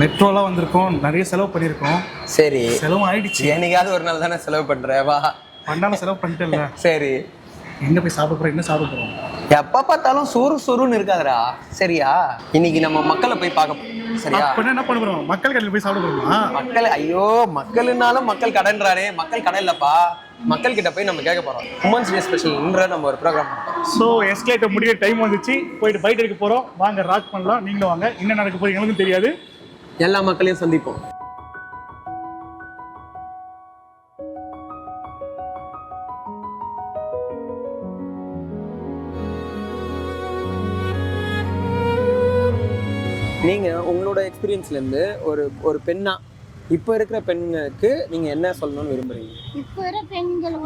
மெட்ரோலாம் வந்திருக்கோம், நிறைய செலவு பண்ணியிருக்கோம். சரி, செலவும் ஆயிடுச்சு. என்னைக்காவது ஒரு நாள் தானே செலவு பண்ற, வா. பண்ணாலும் செலவு பண்ணிட்டேன்ல. சரி, எங்க போய் சாப்பிட போறோம், என்ன சாப்பிட போறோம்? எப்ப பார்த்தாலும் சுறுன்னு இருக்காதடா. சரியா, இன்னைக்கு நம்ம மக்களை போய் பார்க்க போறோம். சரியா, அப்ப என்ன பண்ண போறோம்? மக்கள் கடையில் போய் சாப்பிட போறோமா? மக்கள், ஐயோ மக்கள்னாலும் மக்கள் கடன்றாரே, மக்கள் கடை இல்லப்பா. மக்கள் கிட்ட போய் நம்ம கேட்க போறோம். உமன்ஸ் டே ஸ்பெஷல்ன்ற நம்ம ஒரு ப்ரோக்ராம் பண்றோம். ஸோ எஸ்கலேட்டர் முடிய டைம் வந்துச்சு, போயிட்டு பைட் எடுக்க போறோம். வாங்க ராக் பண்ணலாம், நீங்களும் வாங்க. என்ன நடக்க போகுது எங்களுக்கும் தெரியாது. எல்லா மக்களையும் சந்திப்போம். நீங்க உங்களோட எக்ஸ்பீரியன்ஸ்ல இருந்து ஒரு பெண்ணா இப்ப இருக்கிற பெண்ணுக்கு நீங்க என்ன சொல்லணும்னு விரும்புறீங்க? இப்ப இருக்கிற பெண்கள்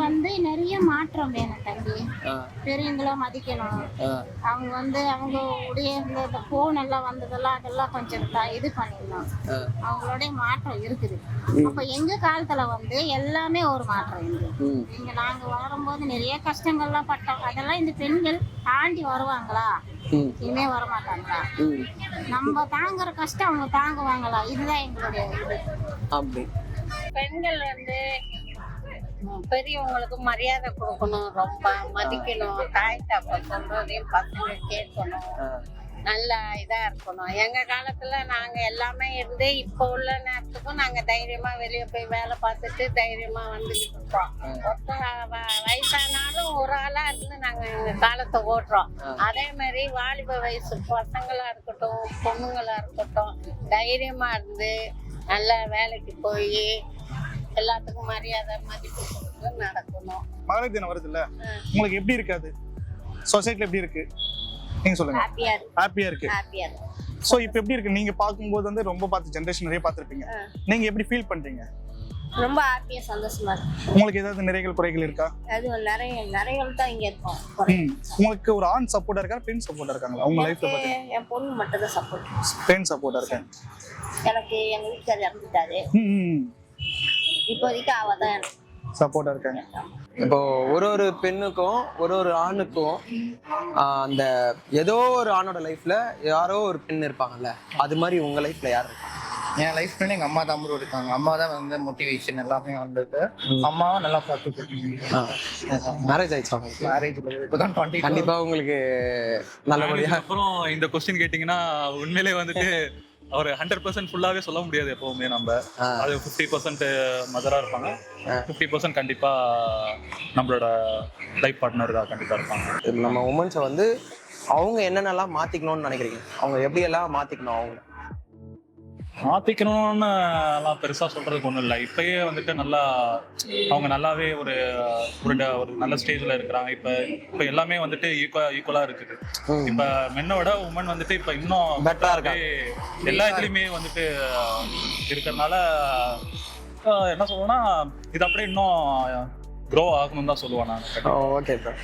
நிறைய மாற்றம் வேணும் தம்பி. பெரியவங்களும் மதிக்கணும். அவங்க அவங்க உடைய இந்த போன் எல்லாம் வந்ததெல்லாம் அதெல்லாம் கொஞ்சம் இது பண்ணிடணும். அவங்களுடைய மாற்றம் இருக்குது. அப்ப எங்க காலத்துல எல்லாமே ஒரு மாற்றம் இருக்கு. இங்க நாங்க வளரும்போது நிறைய கஷ்டங்கள்லாம் பட்டோம். அதெல்லாம் இந்த பெண்கள் தாண்டி வருவாங்களா? இனிமே வரமாட்டாங்களா? நம்ம தாங்குற கஷ்டம் அவங்க தாங்குவாங்களா? இதுதான் எங்களுடைய இது. அப்படி பெண்கள் பெரியவங்களுக்கு மரியாதை கொடுக்கணும், ரொம்ப மதிக்கணும், தாய் தப்ப சொல்றதையும் பசங்க கேட்கணும், நல்லா இதா இருக்கணும். எங்க காலத்துல நாங்க எல்லாமே இருந்து இப்ப உள்ள நேரத்துக்கும் நாங்க தைரியமா வெளியே போய் வேலை பார்த்துட்டு தைரியமா வந்துகிட்டு இருக்கோம். வயசானாலும் ஒரு ஆளா இருந்து நாங்க எங்க காலத்தை ஓட்டுறோம். அதே மாதிரி வாலிப வயசு பசங்களா இருக்கட்டும், பொண்ணுங்களா இருக்கட்டும், தைரியமா இருந்து நல்ல வேலைக்கு போய் எல்லாத்துக்கும் மரியாதை மதிப்பு கொடுத்து நடக்கணும். மகளிர் தினம் வருது இல்ல, உங்களுக்கு எப்படி இருக்காது? சொசைட்டில எப்படி இருக்கு நீங்க சொல்லுங்க. ஹாப்பியா இருக்கு. சோ இப்போ எப்படி இருக்கு? நீங்க பாக்கும்போது ரொம்ப பார்த்து ஜெனரேஷன் நிறைய பார்த்திருப்பீங்க. நீங்க எப்படி ஃபீல் பண்றீங்க? ரொம்ப ஹாப்பியா சந்தோஷமா இருக்கு. உங்களுக்கு ஏதாவது நிறைகள் குறைகள் இருக்கா? அது நிறைகள் தான் இங்க இருக்கும். உங்களுக்கு ஒரு ஆண் சப்போர்ட்டா இருக்கா, பெண் சப்போர்ட்டா இருக்காங்களா உங்க லைஃப்ல? பாத்தீங்க, என் பொண்ணு மட்டும் தான் சப்போர்ட். பெண் சப்போர்ட்டா இருக்காங்க. எனக்கு எங்க வீட்டுக்காரர் இறந்துட்டாரு. இப்போதைக்கு அவ தான் சப்போர்ட்டா இருக்காங்க. இப்போ ஒரு பெண்ணுக்கும் ஒரு ஆணுக்கும் அந்த ஏதோ ஒரு ஆணோட லைஃப்ல யாரோ ஒரு பெண் இருப்பாங்கல்ல, அது மாதிரி உங்க லைஃப்ல யார் இருக்காங்க? என் லைஃப்ல எங்க அம்மா தான் இருக்காங்க. அம்மா தான் மோட்டிவேஷன் எல்லாமே வந்தது. அம்மாவும் நல்லா பார்த்துட்டு. மேரேஜ் ஆயிடுச்சு? மேரேஜ் இப்பதான் 20. கண்டிப்பா உங்களுக்கு நல்லபடியா. அப்புறம் இந்த கொஸ்டின் கேட்டீங்கன்னா உண்மையிலே ஒரு 100% ஃபுல்லாவே சொல்ல முடியாது. எப்பவுமே நம்ம அது 50% மதரா இருப்பாங்க, 50% கண்டிப்பா நம்மளோட லைஃப் பார்ட்னர் தான் கண்டிப்பா இருப்பாங்க. நம்ம உமன்ஸை அவங்க என்னென்னலாம் மாத்திக்கணும்னு நினைக்கிறீங்க? அவங்க எப்படி எல்லாம் மாத்திக்கணும்? மாத்திக்கணும்னு எல்லாம் பெருசா சொல்றதுக்கு ஒண்ணும் இல்லை. இப்பயே நல்லா அவங்க நல்லாவே ஒரு நல்ல ஸ்டேஜ்ல இருக்கிறாங்க. இப்ப எல்லாமே ஈக்குவலா இருக்குது. இப்ப மென்னோட உமன் இப்ப இன்னும் பெட்டரா இருக்காங்க. எல்லா இதுலயுமே இருக்கிறதுனால என்ன சொல்லுவேன்னா, இது அப்படியே இன்னும் க்ரோ ஆகணும் தான் சொல்லுவேன் நான். ஓகே ப்ரோ,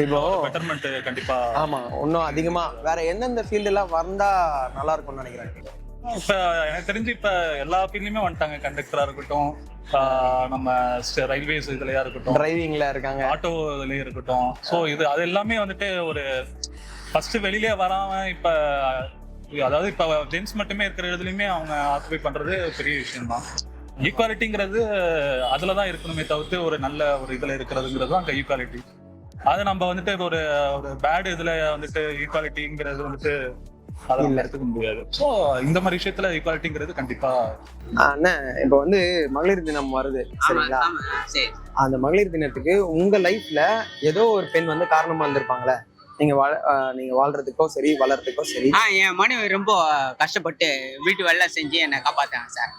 இப்போ பெட்டர்மெண்ட் கண்டிப்பா. ஆமா, இன்னும் அதிகமா வேற எந்தெந்த ஃபீல்டு எல்லாம் வந்தா நல்லா இருக்கும்னு நினைக்கிறேன்? இப்ப எனக்கு தெரிஞ்சு இப்ப எல்லா ஃபீல்ட்லயுமே வந்துட்டாங்க. கண்டக்டரா இருக்கட்டும், நம்ம ரயில்வேஸ் இதுலயா இருக்கட்டும், டிரைவிங்ல இருக்காங்க, ஆட்டோ இதுலயே இருக்கட்டும். ஸோ அது எல்லாமே ஒரு ஃபர்ஸ்ட் வெளியிலே வராம இப்ப அதாவது இப்ப ஜென்ஸ் மட்டுமே இருக்கிற இதுலயுமே அவங்க ஆக்குபை பண்றது பெரிய விஷயம் தான். ஈக்குவாலிட்டிங்கிறது அதுலதான் இருக்கணுமே தவிர்த்து ஒரு நல்ல ஒரு இதுல இருக்கிறதுங்கிறது தான் ஈக்குவாலிட்டி. அது நம்ம ஒரு பேட் இதுல ஈக்குவாலிட்டிங்கிறது அதெல்லாம் எடுத்துக்க முடியாது. ஸோ இந்த மாதிரி விஷயத்துல ஈக்குவாலிட்டிங்கிறது கண்டிப்பா. அண்ணன், இப்போ மகளிர் தினம் வருது சரிங்களா? அந்த மகளிர் தினத்துக்கு உங்க லைஃப்ல ஏதோ ஒரு பெண் காரணமா இருந்திருப்பாங்களே, நீங்க வாழ்றதுக்கோ சரி வளர்றதுக்கோ சரி. என் மனைவி ரொம்ப கஷ்டப்பட்டு வீட்டு வேலை செஞ்சு என்னை காப்பாத்தாங்க சார்.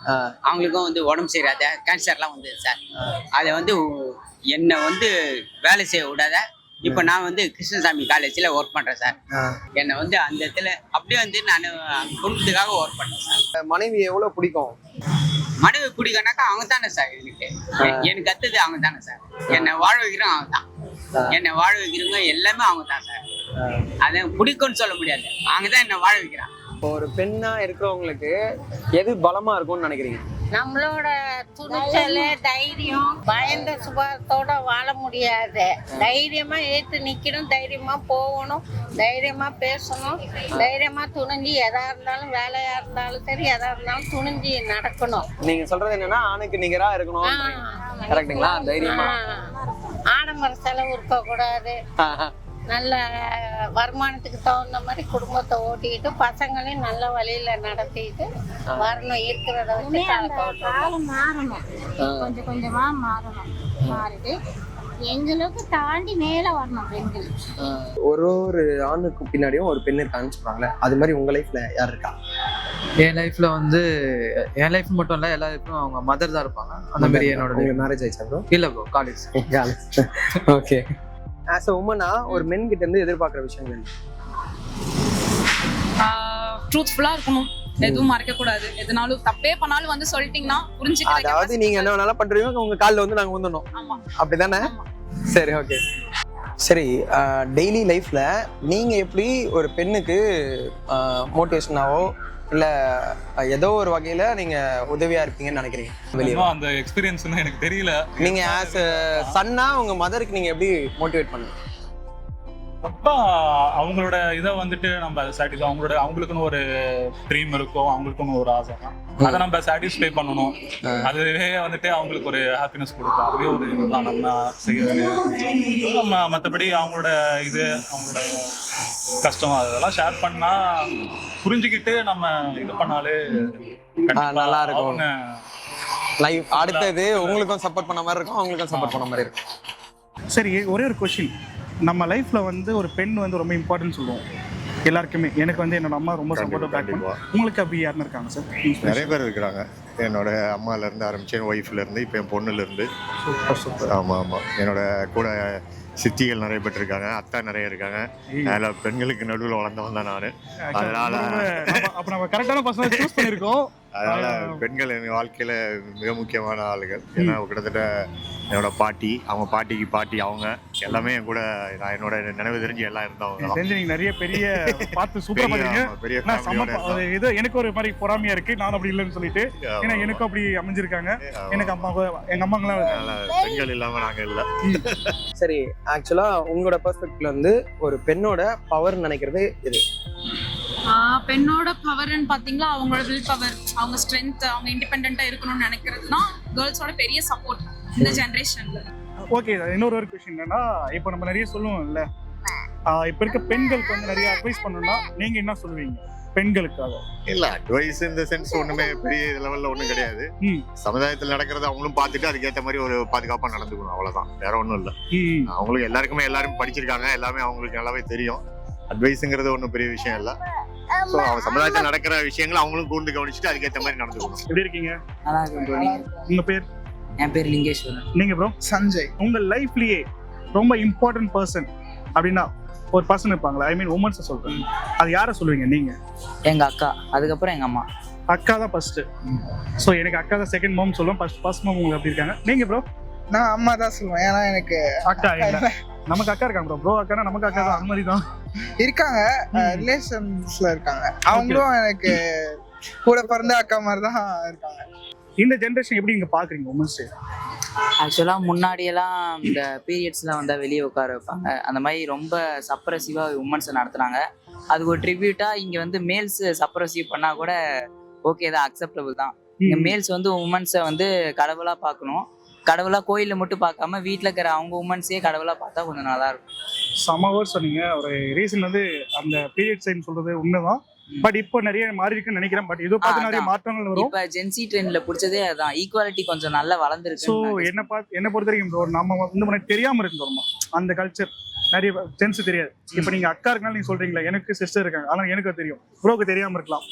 அவங்களுக்கும் உடம்பு சரியாத கேன்சர்லாம் வந்தது சார். அதை என்னை வேலை செய்ய விடாத இப்ப நான் கிருஷ்ணசாமி காலேஜ்ல ஒர்க் பண்றேன் சார். என்னை அந்த இடத்துல அப்படியே நான் குடும்பத்துக்காக ஒர்க் பண்றேன் சார். மனைவி எவ்வளவு பிடிக்கும்? மனைவி பிடிக்கனாக்கா அவங்க தானே சார். எனக்கு கத்துது அவங்க தானே சார். என்னை வாழ வைக்கிறோம் அவங்க தான். என்னை வாழ வைக்கிறவங்க எல்லாமே அவங்க தான் சார். அதை பிடிக்கும்னு சொல்ல முடியாது, அவங்க தான் என்னை வாழ வைக்கிறாங்க. இப்போ ஒரு பெண்ணா இருக்கிறவங்களுக்கு எது பலமா இருக்கும்னு நினைக்கிறீங்க? நம்மளோட துணிச்சல் தைரியம் பயந்த சுபாவத்தோட வாழ முடியாது. தைரியமா ஏத்து நிக்கணும், தைரியமா போகணும், தைரியமா பேசணும், தைரியமா துணிஞ்சு எதா இருந்தாலும் வேலையா இருந்தாலும் சரி எதா இருந்தாலும் துணிஞ்சு நடக்கணும். நீங்க சொல்றது என்னன்னா ஆணுக்கு நிகரா இருக்கணும், கரெக்டுங்களா? தைரியமா ஆடம்பர செலவு இருக்க கூடாது. நல்ல வருமானத்துக்கு தகுந்த மாதிரி குடும்பத்தை ஓட்டிக்கிட்டு பசங்களையும் நல்ல வழியில நடத்திட்டு வரணும். இருக்கிறத வச்சு காலம் மாறணும், கொஞ்சம் கொஞ்சமா மாறணும். மாறிட்டு எங்களுக்கு தாண்டி மேல வரணும் பெண்கள். ஒரு ஆணுக்கு பின்னாடியும் ஒரு பெண் இருக்கான்னு சொல்றாங்களே, அது மாதிரி உங்க லைஃப்ல யார் இருக்கா? என் லைஃப்ல வந்து என் லைஃப் மட்டும் இல்ல, எல்லா லைஃப்லும் அவங்க மதர் தான் இருப்பாங்க. அந்த மாதிரி என்னோட மேரேஜ் ஆயிடுச்சா ப்ரோ? இல்ல bro, college. Okay. As a உமனா ஒரு மென் கிட்ட இருந்து எதிர்பார்க்குற விஷயங்கள் ட்ரூத்ஃபுல்லா இருக்கணும், எதுவும் மறைக்க கூடாது. எதனாலும் தப்பே பண்ணாலும் வந்து சொல்லிட்டீங்கன்னா புரிஞ்சுக்கிற. அதாவது நீங்க என்ன வேணாலும் பண்றீங்க, உங்க கால்ல வந்து நாங்க வந்துடணும். ஆமா, அப்படிதானே? சரி, ஓகே. சரி, டெய்லி லைஃப்ல நீங்க எப்படி ஒரு பெண்ணுக்கு மோட்டிவேஷனாவோ இல்ல ஏதோ ஒரு வகையில நீங்க உதவியா இருப்பீங்கன்னு நினைக்கிறீங்க? வெளியே அந்த எக்ஸ்பீரியன்ஸ் எனக்கு தெரியல. நீங்க ஆஸ் சன்னா உங்க மதருக்கு நீங்க எப்படி மோட்டிவேட் பண்ணுங்க? அப்பா அவங்களோட இதை வந்துட்டு நம்ம சாட்டிஸ்ஃபை, அவங்களுக்குன்னு ஒரு ட்ரீம் இருக்கும், அவங்களுக்குன்னு ஒரு ஆசை தான், அதை நம்ம சாட்டிஸ்ஃபை பண்ணணும். அதுவே வந்துட்டு அவங்களுக்கு ஒரு ஹாப்பினஸ் கொடுக்கும். அதுவே ஒரு இதுதான் நம்ம செய்யறது. நம்ம மற்றபடி அவங்களோட இது அவங்களோட கஷ்டம் அதெல்லாம் ஷேர் பண்ணா புரிஞ்சுக்கிட்டு நம்ம இது பண்ணாலே நல்லா இருக்கும். லைஃப் அடுத்தது உங்களுக்கும் சப்போர்ட் பண்ண மாதிரி இருக்கும், அவங்களுக்கும் சப்போர்ட் பண்ண மாதிரி இருக்கும். சரி, ஒரே ஒரு கொஸ்டின். நம்ம லைஃப்ல வந்து ஒரு பெண் வந்து ரொம்ப இம்பார்ட்டன்ட் சொல்லுவோம் எல்லாருக்குமே. எனக்கு வந்து என்னோட அம்மா ரொம்ப சப்போர்ட்டிவ் பேக் பண்ணுவா. உங்களுக்கு அப்படி யாருன்னு இருக்காங்க சார்? நிறைய பேர் இருக்கிறாங்க. என்னோட அம்மால இருந்து ஆரம்பிச்சு என் ஒய்ஃப்ல இருந்து இப்போ என் பொண்ணுல இருந்து. ஆமா ஆமா, என்னோட கூட சித்திகள் நிறைய பேர் இருக்காங்க, அத்தா நிறைய இருக்காங்க. அதில் பெண்களுக்கு நடுவில் வளர்ந்தவன் தான் நான். அதனால அப்ப நம்ம கரெக்டான பர்சனை சூஸ் பண்ணிருக்கோம். அதனால பெண்கள் என் வாழ்க்கையில மிக முக்கியமான ஆளுகள். ஏன்னா கிட்டத்தட்ட என்னோட பாட்டி, அவங்க பாட்டிக்கு பாட்டி, அவங்க எல்லாமே என் கூட நான் என்னோட நினைவு தெரிஞ்சு எல்லாம் இருந்தவங்க. நீங்க நிறைய பெரிய பார்த்து சூப்பரா பண்ணீங்க. ஏதோ எனக்கு ஒரு மாதிரி பொறாமையா இருக்கு, நான் அப்படி இல்லைன்னு சொல்லிட்டு. ஏன்னா எனக்கும் அப்படி அமைஞ்சிருக்காங்க. எனக்கு எங்க அம்மாங்களாம் பெண்கள் இல்லாம நாங்க இல்ல. சரி, ஆக்சுவலா உங்களோட பெர்ஸ்பெக்டிவ்ல வந்து ஒரு பெண்ணோட பவர் நினைக்கிறது இது? பெண்ணோட பவர்ன்னு பாத்தீங்களா, அவங்களோட வில் பவர், அவங்க ஸ்ட்ரென்த், அவங்க இண்டிபெண்டா இருக்கணும்னு நினைக்கிறது தான் கேர்ள்ஸோட பெரிய சப்போர்ட் இந்த ஜெனரேஷன்ல. ஓகே, இன்னொரு கொஸ்டின் என்னன்னா, இப்போ நம்ம நிறைய சொல்லுவோம்ல, இப்ப இருக்க பெண்களுக்கு வந்து நிறைய அட்வைஸ் பண்ணணும்னா நீங்க என்ன சொல்லுவீங்க பெண்களுக்காக? இல்ல, அட்வைஸ் இந்த சென்ஸ் ஒண்ணுமே பெரிய லெவல்ல ஒண்ணும் கிடையாது. சமுதாயத்தில் நடக்கிறது அவங்களும் பார்த்துட்டு அதுக்கேற்ற மாதிரி ஒரு பாதுகாப்பா நடந்துக்கணும், அவ்வளவுதான். வேற ஒண்ணும் இல்ல. அவங்களுக்கு எல்லாருக்குமே எல்லாரும் படிச்சிருக்காங்க, எல்லாமே அவங்களுக்கு நல்லாவே தெரியும். அட்வைஸுங்கிறது ஒன்றும் பெரிய விஷயம் இல்லை. ஸோ அவங்க சமுதாயத்தில் நடக்கிற விஷயங்களை அவங்களும் கூர்ந்து கவனிச்சுட்டு அதுக்கேற்ற மாதிரி நடந்துக்கணும். எப்படி இருக்கீங்க? நல்லா இருக்கும். உங்க பேர்? என் பேர் லிங்கேஸ்வரன். நீங்க ப்ரோ? சஞ்சய். உங்க லைஃப்லயே ரொம்ப இம்பார்ட்டன்ட் பர்சன் அப்படின்னா ஒரு பர்சன் இருப்பாங்களா? ஐ மீன் உமன்ஸ் சொல்றேன், அது யாரை சொல்லுவீங்க நீங்க? எங்க அக்கா, அதுக்கப்புறம் எங்க அம்மா. அக்கா தான் ஃபர்ஸ்ட். ஸோ எனக்கு அக்கா தான் செகண்ட் மாம் சொல்லுவேன். ஃபர்ஸ்ட் மாம் உங்களுக்கு அப்படி இருக்காங்க. நீங்க ப்ரோ? நான் அம்மா தான் சொல்லுவேன். ஏன்னா எனக்கு அக்கா இல்ல, நமக்கு அக்கா இருக்காங்க ப்ரோ. ப்ரோ அக்கானா நமக்கு அக்கா தான், அந்த மாதிரி தான் இருக்காங்க. ரிலேஷன்ஸ்ல இருக்காங்க, அவங்களும் எனக்கு கூட பிறந்த அக்கா மாதிரி தான் இருக்காங்க. இந்த ஜென்ரேஷன் எப்படி நீங்க பாக்குறீங்க உமன்ஸ்? ஆக்சுவலா முன்னாடியெல்லாம் இந்த பீரியட்ஸ்ல வந்தா வெளியே உட்கார வைப்பாங்க, அந்த மாதிரி ரொம்ப சப்ரஸிவா உமன்ஸை நடத்துனாங்க. அதுக்கு ஒரு ட்ரிபியூட்டா இங்க வந்து மேல்ஸ் சப்ரஸிவ் பண்ணா கூட ஓகே தான், அக்செப்டபிள் தான். இங்க மேல்ஸ் வந்து உமன்ஸை வந்து கடவுளா பார்க்கணும். கடவுளா கோயில மட்டும் பார்க்காம வீட்டுல இருக்கிற அவங்க உமன்ஸே கடவுளா பார்த்தா கொஞ்சம் நல்லா இருக்கும். சமவர் சொன்னீங்க. ஒரு ரீசன் வந்து அந்த பீரியட் சைன் சொல்றது உண்மைதான். பட் இப்போ நிறைய மாறி இருக்குன்னு நினைக்கிறேன். பட் இதோ பார்த்து நிறைய மாற்றங்கள் வரும். இப்ப ஜென்சி ட்ரெண்ட்ல பிடிச்சதே அதான், ஈக்குவாலிட்டி கொஞ்சம் நல்லா வளர்ந்துருக்கு. ஸோ என்ன பொறுத்த வரைக்கும் ப்ரோ, நம்ம வந்து முன்னாடி தெரியாம இருந்தோம் அந்த கல்ச்சர். நிறைய ஜென்ஸ் தெரியாது. இப்ப நீங்க அக்கா இருக்கனால நீங்க சொல்றீங்களா, எனக்கு சிஸ்டர் இருக்காங்க, ஆனா எனக்கு தெரியும், ப்ரோக்கு தெரியாம இருக்கலாம்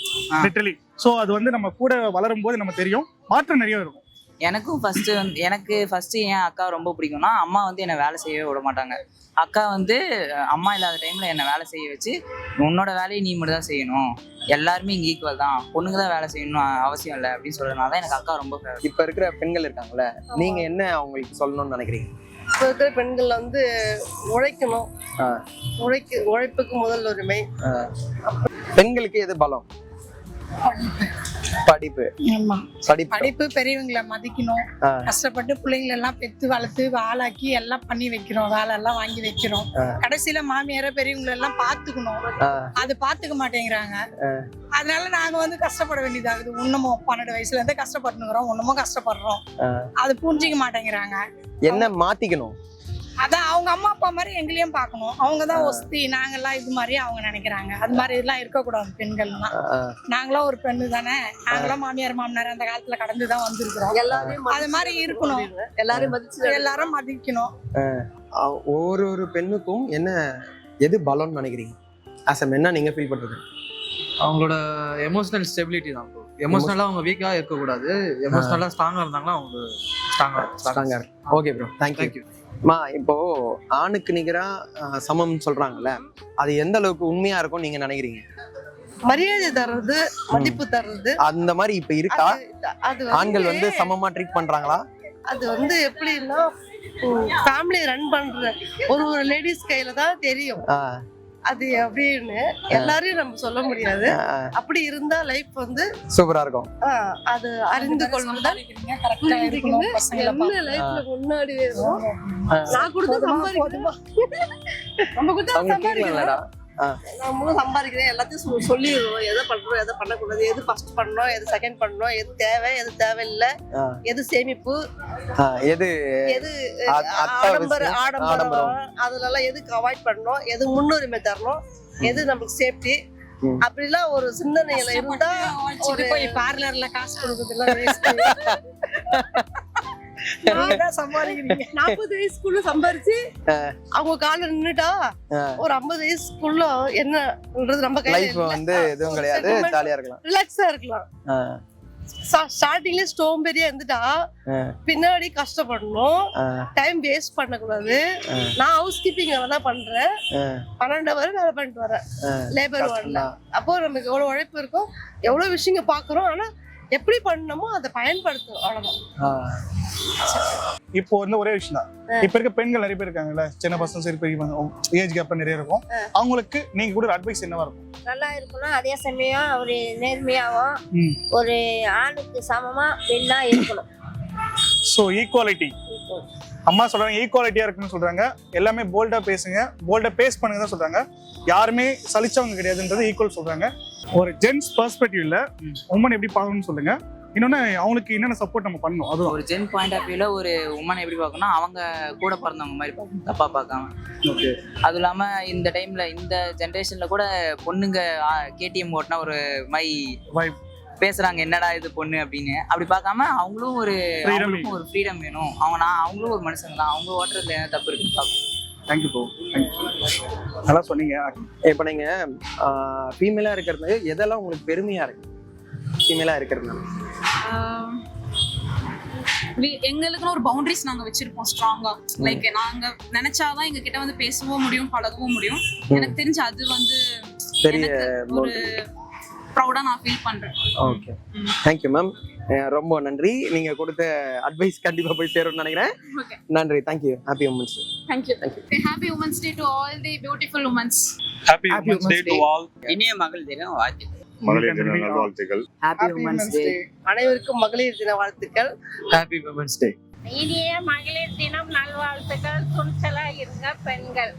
லிட்டரலி. ஸோ அது வந்து நம்ம கூட வளரும் போது நம்ம தெரியும், மாற்றம் நிறைய இருக்கும். எனக்கும் எனக்கு ஃபர்ஸ்ட் ஏன் அக்கா ரொம்ப பிடிக்கும்னா, அம்மா வந்து என்னை வேலை செய்யவே விட மாட்டாங்க. அக்கா வந்து அம்மா இல்லாத டைம்ல என்னை வேலை செய்ய வச்சு, உன்னோட வேலையை நீ மட்டும் தான் செய்யணும், எல்லாருமே இங்கே ஈக்குவல் தான், பொண்ணுங்க தான் வேலை செய்யணும் அவசியம் இல்லை அப்படின்னு சொல்றதுனால தான் எனக்கு அக்கா ரொம்ப ஃபேவரட். இப்ப இருக்கிற பெண்கள் இருக்காங்கல்ல, நீங்க என்ன அவங்களுக்கு சொல்லணும்னு நினைக்கிறீங்க? இப்போ இருக்கிற பெண்கள் வந்து உழைக்கணும், உழைப்புக்கு முதல் உரிமை. பெண்களுக்கு எது பலம்? படிப்பு ஆமா படிப்பு படிப்பு பெரியவங்களை மதிக்கணும். கஷ்டப்பட்டு பிள்ளைங்களை எல்லாம் பெத்து வளர்த்து ஆளாக்கி எல்லாம் பண்ணி வைக்கிறோம், வேலை எல்லாம் வாங்கி வைக்கிறோம். கடைசியில மாமியார பெரியவங்களை எல்லாம் பாத்துக்கணும், அது பாத்துக்க மாட்டேங்கிறாங்க. அதனால நாங்க வந்து கஷ்டப்பட வேண்டியதாகுது. இன்னமும் 12 வயசுல இருந்தே கஷ்டப்பட்டுக்கிறோம், இன்னமும் கஷ்டப்படுறோம். அது புரிஞ்சிக்க மாட்டேங்கிறாங்க. என்ன மாத்திக்கணும்? அதான் அவங்க அம்மா அப்பா மாதிரி எங்களையும் பார்க்கணும். அவங்கதான் ஒஸ்தி, நாங்கெல்லாம் இது மாதிரி அவங்க நினைக்கிறாங்க. அது மாதிரி இதெல்லாம் இருக்கக்கூடாது. பெண்கள்லாம் நாங்களாம் ஒரு பெண்ணு தானே, நாங்களாம் மாமியார் மாமனார் அந்த காலத்துல கடந்துதான் வந்திருக்கிறோம். அது மாதிரி இருக்கணும், எல்லாரும் மதிக்கணும். ஒரு பெண்ணுக்கும் என்ன எது பலம்னு நினைக்கிறீங்க? ஆஸ் அ மென்னா நீங்க ஃபீல் பண்றது? அவங்களோட எமோஷனல் ஸ்டெபிலிட்டி தான். எமோஷனலா அவங்க வீக்கா இருக்கக்கூடாது, எமோஷனலா ஸ்ட்ராங்கா இருந்தாங்கன்னா அவங்க ஸ்ட்ராங்கா. Okay bro, thank you. மா, இப்போ ஆணுக்கு நிகரா சமம் சொல்றாங்கல்ல, அது எந்த அளவுக்கு உண்மையா இருக்கும் நீங்க நினைக்கிறீங்க? மரியாதை தர்றது, மதிப்பு தர்றது, அந்த மாதிரி இப்ப இருக்கா? அது ஆண்கள் வந்து சமமா ட்ரீட் பண்றாங்களா? அது வந்து எப்படின்னா ஃபேமிலி ரன் பண்ற ஒரு லேடிஸ் கையில தான் தெரியும் அது அப்படின்னு. எல்லாரையும் நம்ம சொல்ல முடியாது. அப்படி இருந்தா லைஃப் வந்து சூப்பரா இருக்கும். அது அறிந்து கொள்வதுதான் என்ன லைஃப்ல முன்னாடி வேணும். நான் கொடுத்து சம்பாதிக்கிறேன், நம்ம கொடுத்தா சம்பாதிக்கிறேன், நம்மளும் சம்பாதிக்கிறேன். எல்லாத்தையும் சொல்லிடுவோம். எதை பண்றோம், எதை பண்ணக்கூடாது, எது ஃபர்ஸ்ட் பண்ணணும், எது செகண்ட் பண்ணணும், எது தேவை, எது தேவையில்லை, எது சேமிப்பு, எது ஆடம்பரம், அதுல எதுக்கு அவாய்ட் பண்ணணும், எது முன்னுரிமை தரணும், எது நமக்கு சேஃப்டி, அப்படிலாம் ஒரு சிந்தனையில இருந்தா ஒரு போய் பார்லர்ல காசு கொடுக்குறதுல 40 வயசுக்குள்ள சம்பாரிச்சு அவங்க கால நின்னுட்டா ஒரு 50 வயசுக்குள்ள என்னன்றது நம்ம கையில வந்து எதுவும் கிடையாது, ஜாலியா இருக்கலாம், ரிலாக்ஸா இருக்கலாம். ஸ்டார்டிங்ல ஸ்டோம்பேரியா இருந்துட்டா பின்னாடி கஷ்டப்படணும், டைம் வேஸ்ட் பண்ணக்கூடாது. நான் ஹவுஸ் கீப்பிங் தான் பண்றேன், 12 hour வேலை பண்ணிட்டு வரேன் லேபர் வார்டுல. அப்போ நமக்கு எவ்வளவு உழைப்பு இருக்கும், எவ்வளவு விஷயங்க பாக்குறோம். ஆனா எப்படி பண்ணணுமோ அதை பயன்படுத்தணும், அவ்வளவுதான். இப்போ வந்து ஒரே விஷயம் தான், இப்ப இருக்க பெண்கள் நிறைய பேர் இருக்காங்கல்ல, சின்ன பசங்க சரி, ஏஜ் கேப் நிறைய இருக்கும். அவங்களுக்கு நீங்க கூட அட்வைஸ் என்னவா இருக்கும்? நல்லா இருக்கணும், அதே சமயம் ஒரு நேர்மையாவும் ஒரு ஆணுக்கு சமமா பெண்ணா இருக்கணும். ஸோ ஈக்குவாலிட்டி, அம்மா சொல்றாங்க ஈக்குவாலிட்டியா இருக்குன்னு சொல்றாங்க. எல்லாமே போல்டா பேசுங்க, போல்டா பேஸ் பண்ணுங்க தான் சொல்றாங்க. யாருமே சலிச்சவங்க கிடையாதுன்றது ஈக்குவல் சொல்றாங்க. ஒரு ஜென்ஸ் பெர்ஸ்பெக்டிவ்ல உமன் எப்படி பார்க்கணும்னு சொல்லுங்க. இன்னொன்னு அவங்களுக்கு என்னென்ன சப்போர்ட் நம்ம பண்ணணும், அதுவும் ஒரு ஜென் பாயிண்ட் ஆஃப் வியூல ஒரு உமனை எப்படி பார்க்கணும், அவங்க கூட பிறந்தவங்க மாதிரி பார்க்கணும், தப்பா பார்க்காம. அது இல்லாம இந்த டைம்ல இந்த ஜென்ரேஷன்ல கூட பொண்ணுங்க கேடிஎம் ஓட்டினா ஒரு பேசுறாங்க, என்னடா இது பொண்ணு அப்படின்னு. அப்படி பார்க்காம அவங்களும் ஒரு ஃப்ரீடம் வேணும். அவங்களும் ஒரு மனுஷங்க தான், அவங்க ஓட்டுறதுல என்ன தப்பு இருக்குன்னு பார்க்கணும். தேங்க்யூ ப்ரோ, நல்லா சொன்னீங்க. இப்போ நீங்க ஃபீமேலா இருக்கிறது எதெல்லாம் உங்களுக்கு பெருமையா இருக்கு? ஃபீமேலா இருக்கிறது எங்களுக்குன்னு ஒரு பவுண்டரிஸ் நாங்க வச்சிருப்போம் ஸ்ட்ராங்கா. லைக் நாங்க நினைச்சாதான் எங்க கிட்ட வந்து பேசவும் முடியும், பழகவும் முடியும். எனக்கு தெரிஞ்சு அது வந்து ஒரு ப்ரௌடா நான் ஃபீல் பண்றேன். ஓகே, தேங்க்யூ மேம், ரொம்ப நன்றி. நீங்க கொடுத்த அட்வைஸ் கண்டிப்பா போய் சேரும்னு நினைக்கிறேன். நன்றி, thank you. Happy women's day. Thank you. Happy women's day to all the beautiful women's. Happy women's day to all. இனிய மகளிர் தின வாழ்த்துக்கள். மகளிர் தின நல்வாழ்த்துக்கள். Happy women's day. அனைவருக்கும் மகளிர் தின வாழ்த்துக்கள். Happy women's day. இனிய மகளிர் தினம் நல்வாழ்த்துக்கள். துணிச்சலா இருங்க பெண்கள்.